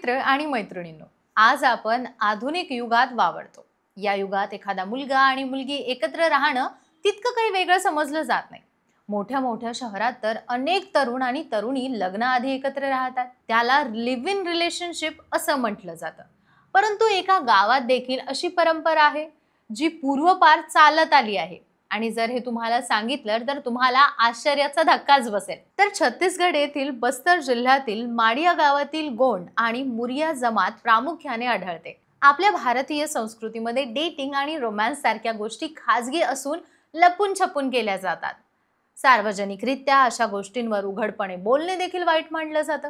मित्र आणि मैत्रिणींनो, आज आपण आधुनिक युगात वावरतो। या युगात एखादा मुलगा आणि मुलगी एकत्र राहणं तितकं काही वेगळं समजलं जात नाही। मोठ्या मोठ्या शहरात तर अनेक तरुण आणि तरुणी लग्नाआधी एकत्र राहतात, त्याला लिव्ह इन रिलेशनशिप असं म्हटलं जातं। परंतु एका गावात देखील अशी परंपरा आहे जी पूर्वपार चालत आली आहे। आणि जर हे तुम्हाला सांगितलं तर तुम्हाला आश्चर्याचा धक्काच बसेल। तर छत्तीसगड येथील बस्तर जिल्ह्यातील माडिया गावातील गोंड आणि मुरिया जमात प्रामुख्याने आढळते। आपल्या भारतीय संस्कृतीमध्ये डेटिंग आणि रोमॅन्स सारख्या गोष्टी खाजगी असून लपून छपून केल्या जातात। सार्वजनिकरित्या अशा गोष्टींवर उघडपणे बोलणे देखील वाईट मानलं जातं।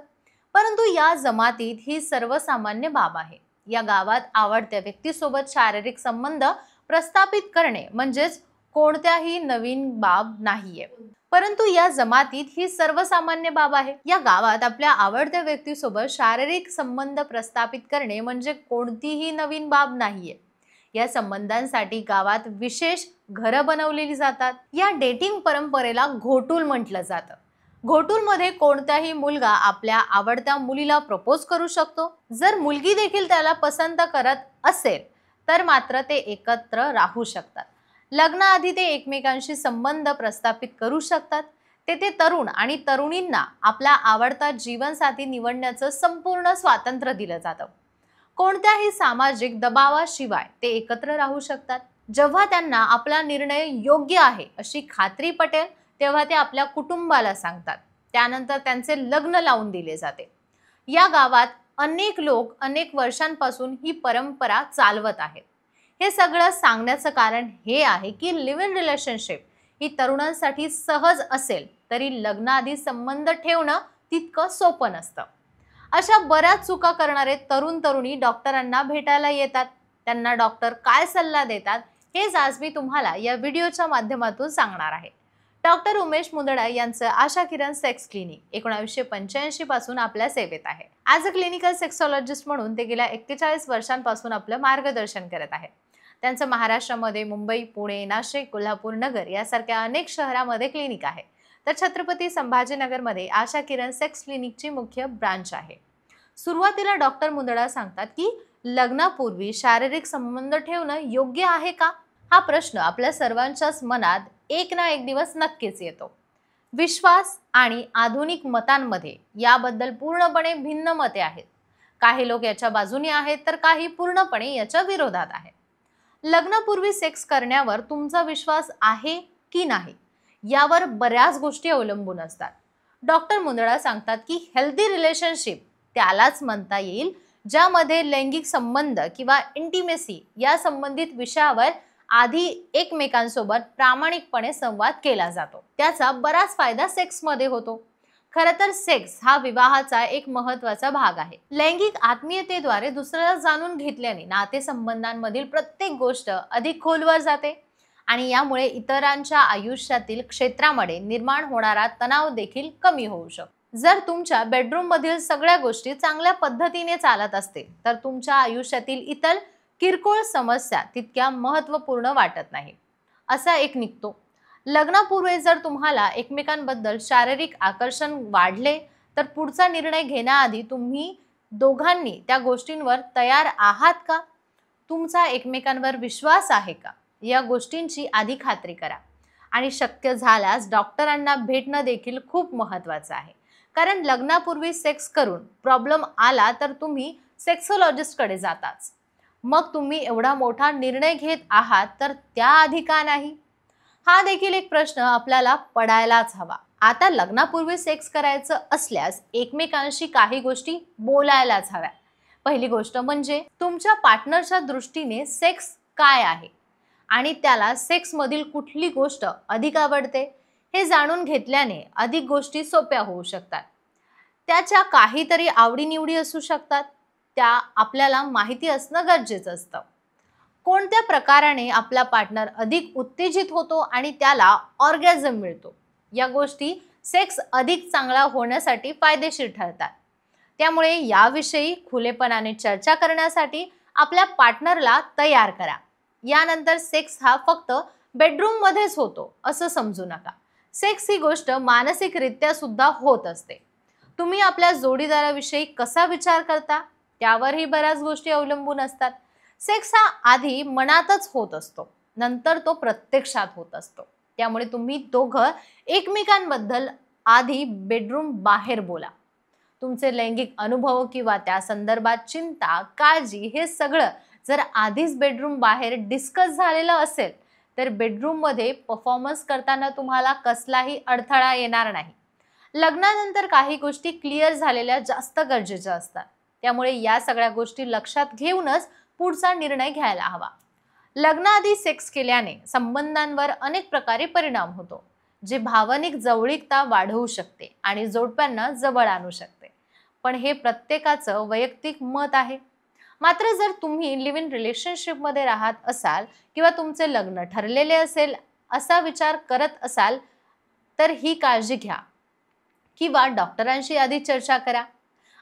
परंतु या जमातीत ही सर्वसामान्य बाब आहे। या गावात आवडत्या व्यक्तीसोबत शारीरिक संबंध प्रस्थापित करणे म्हणजेच कोणत्याही नवीन बाब नाहीये, परंतु या जमातीत ही सर्वसामान्य बाब आहे। या गावात आपल्या आवडत्या व्यक्तीसोबत शारीरिक संबंध प्रस्थापित करणे म्हणजे कोणतीही नवीन बाब नाहीये। या संबंधांसाठी गावात विशेष घरं बनवलेली जातात। या डेटिंग परंपरेला घोटूल म्हटलं जातं। घोटूलमध्ये कोणताही मुलगा आपल्या आवडत्या मुलीला प्रपोज करू शकतो। जर मुलगी देखील त्याला पसंत करत असेल तर मात्र ते एकत्र राहू शकतात। लग्नाआधी ते एकमेकांशी संबंध प्रस्थापित करू शकतात। तेथे तरुण आणि तरुणींना आपला आवडता जीवनसाथी निवडण्याचं संपूर्ण स्वातंत्र्य दिलं जातं। कोणत्याही सामाजिक दबावाशिवाय ते एकत्र राहू शकतात। जेव्हा त्यांना आपला निर्णय योग्य आहे अशी खात्री पटेल तेव्हा ते आपल्या कुटुंबाला सांगतात। त्यानंतर त्यांचे लग्न लावून दिले जाते। या गावात अनेक लोक अनेक वर्षांपासून ही परंपरा चालवत आहेत। हे सगळं सांगण्याचं कारण हे आहे की लिव्ह इन रिलेशनशिप ही तरुणांसाठी सहज असेल तरी लग्नाआधी संबंध ठेवणं तितकं सोपं नसतं। अशा बऱ्याच चुका करणारे तरुण तरुणी डॉक्टरांना भेटायला येतात। त्यांना डॉक्टर काय सल्ला देतात हेच आज मी तुम्हाला या व्हिडिओच्या माध्यमातून सांगणार आहे। डॉक्टर उमेश मुंदडा यांचं आशा किरण सेक्स क्लिनिक 1985 पासून आपल्या सेवेत आहे। ॲज अ क्लिनिकल सेक्सॉलॉजिस्ट म्हणून ते गेल्या 41 वर्षांपासून आपलं मार्गदर्शन करत आहेत। त्यांचं महाराष्ट्रामध्ये मुंबई, पुणे, नाशिक, कोल्हापूर, नगर यासारख्या अनेक शहरांमध्ये क्लिनिक आहे। तर छत्रपती संभाजीनगरमध्ये आशा किरण सेक्स क्लिनिकची मुख्य ब्रांच आहे। सुरुवातीला डॉक्टर मुंदडा सांगतात की लग्नापूर्वी शारीरिक संबंध ठेवणं योग्य आहे का? हा प्रश्न आपल्या सर्वांच्याच मनात एक ना एक दिवस नक्कीच येतो। विश्वास आणि आधुनिक मतांमध्ये याबद्दल पूर्णपणे भिन्न मते आहेत। काही लोक याच्या बाजूने आहेत तर काही पूर्णपणे याच्या विरोधात आहेत। लग्नापूर्वी सेक्स करण्यावर तुमचा विश्वास आहे की नाही यावर बऱ्याच गोष्टी अवलंबून असतात। डॉक्टर मुंदडा सांगतात की हेल्दी रिलेशनशिप त्यालाच म्हणता येईल ज्यामध्ये लैंगिक संबंध किंवा इंटिमेसी या संबंधित विषयावर आधी एकमेकांसोबत प्रामाणिकपणे संवाद केला जातो। त्याचा बराच फायदा सेक्समध्ये होतो। खरं तर सेक्स हा विवाहाचा एक महत्त्वाचा भाग आहे। लैंगिक आत्मीयतेद्वारे दुसऱ्याला जाणून घेतल्याने नातेसंबंधांमधील प्रत्येक गोष्ट अधिक खोलवर जाते आणि यामुळे इतरांच्या आयुष्यातील क्षेत्रामध्ये निर्माण होणारा तणाव देखील कमी होऊ शकतो। जर तुमच्या बेडरूम मधील सगळ्या गोष्टी चांगल्या पद्धतीने चालत असतील तर तुमच्या आयुष्यातील इतर किरकोळ समस्या तितक्या महत्त्वपूर्ण वाटत नाही। असा एक निघतो। लग्नापूर्वी जर तुम्हाला एकमेकांबद्दल शारीरिक आकर्षण वाढले तर पुढचा निर्णय घेण्याआधी तुम्ही दोघांनी त्या गोष्टींवर तयार आहात का? तुमचा एकमेकांवर विश्वास आहे का? या गोष्टींची आधी खात्री करा। आणि शक्य झाल्यास डॉक्टरांना भेटणं देखील खूप महत्त्वाचं आहे। कारण लग्नापूर्वी सेक्स करून प्रॉब्लेम आला तर तुम्ही सेक्सॉलॉजिस्टकडे जाताच। मग तुम्ही एवढा मोठा निर्णय घेत आहात तर त्याआधी का नाही? हा देखील एक प्रश्न आपल्याला पडायलाच हवा। आता लग्नापूर्वी सेक्स करायचं असल्यास एकमेकांशी काही गोष्टी बोलायलाच हव्या। पहिली गोष्ट म्हणजे तुमच्या पार्टनरच्या दृष्टीने सेक्स काय आहे आणि त्याला सेक्समधील कुठली गोष्ट अधिक आवडते हे जाणून घेतल्याने अधिक गोष्टी सोप्या होऊ शकतात। त्याच्या काहीतरी आवडीनिवडी असू शकतात, त्या आपल्याला माहिती असणं गरजेचं असतं। कोणत्या प्रकाराने आपला पार्टनर अधिक उत्तेजित होतो आणि त्याला ऑर्गॅझम मिळतो या गोष्टी सेक्स अधिक चांगला होण्यासाठी फायदेशीर ठरतात। त्यामुळे याविषयी खुलेपणाने चर्चा करण्यासाठी आपल्या पार्टनरला तयार करा। यानंतर सेक्स हा फक्त बेडरूम मध्येच होतो असं समजू नका। सेक्स ही गोष्ट मानसिकरित्या सुद्धा होत असते। तुम्ही आपल्या जोडीदाराविषयी कसा विचार करता त्यावरही बऱ्याच गोष्टी अवलंबून असतात. सेक्स हा आधी मनातच होत असतो, नंतर तो प्रत्यक्षात होत असतो. त्यामुळे तुम्ही दोघं एकमेकांबद्दल आधी बेडरूम बाहेर बोला. तुमचे लैंगिक अनुभव किंवा त्या संदर्भात चिंता, काळजी हे सगळं जर आधीच बेडरूम बाहेर डिस्कस झालेलं असेल, तर बेडरूममध्ये परफॉर्मन्स करताना तुम्हाला कसलाही अडथळा येणार नाही. लग्नानंतर काही गोष्टी क्लिअर झालेल्या जास्त गरजेच्या असतात. त्यामुळे या सगळ्या गोष्टी लक्षात घेऊनच पुढचा निर्णय घ्यायला हवा. लग्नाआधी सेक्स केल्याने संबंधांवर अनेक प्रकारे परिणाम होतो, जे भावनिक जवळीकता वाढवू शकते आणि जोडप्यांना जवळ आणू शकते. पण हे प्रत्येकाचं वैयक्तिक मत आहे. मात्र जर तुम्ही लिव्ह इन रिलेशनशिपमध्ये राहत असाल किंवा तुमचे लग्न ठरलेले असेल असा विचार करत असाल, तर ही काळजी घ्या किंवा डॉक्टरांशी आधी चर्चा करा.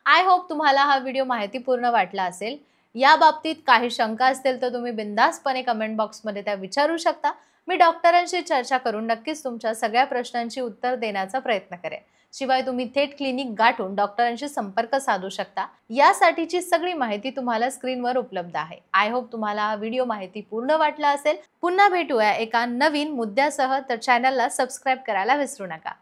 आय होप तुम्हाला हा व्हिडिओ माहितीपूर्ण वाटला असेल. या बाबतीत काही शंका असतील तर तुम्ही बिनधास्तपणे कमेंट बॉक्समध्ये त्या विचारू शकता. मी डॉक्टरांशी चर्चा करून नक्कीच तुमच्या सगळ्या प्रश्नांची उत्तर देण्याचा प्रयत्न करेन. शिवाय तुम्ही थेट क्लिनिक गाठून डॉक्टरांशी संपर्क साधू शकता. यासाठीची सगळी माहिती तुम्हाला स्क्रीनवर उपलब्ध आहे. आय होप तुम्हाला हा व्हिडिओ माहितीपूर्ण वाटला असेल. पुन्हा भेटूया एका नवीन मुद्द्यासह. तर चॅनलला सबस्क्राईब करायला विसरू नका.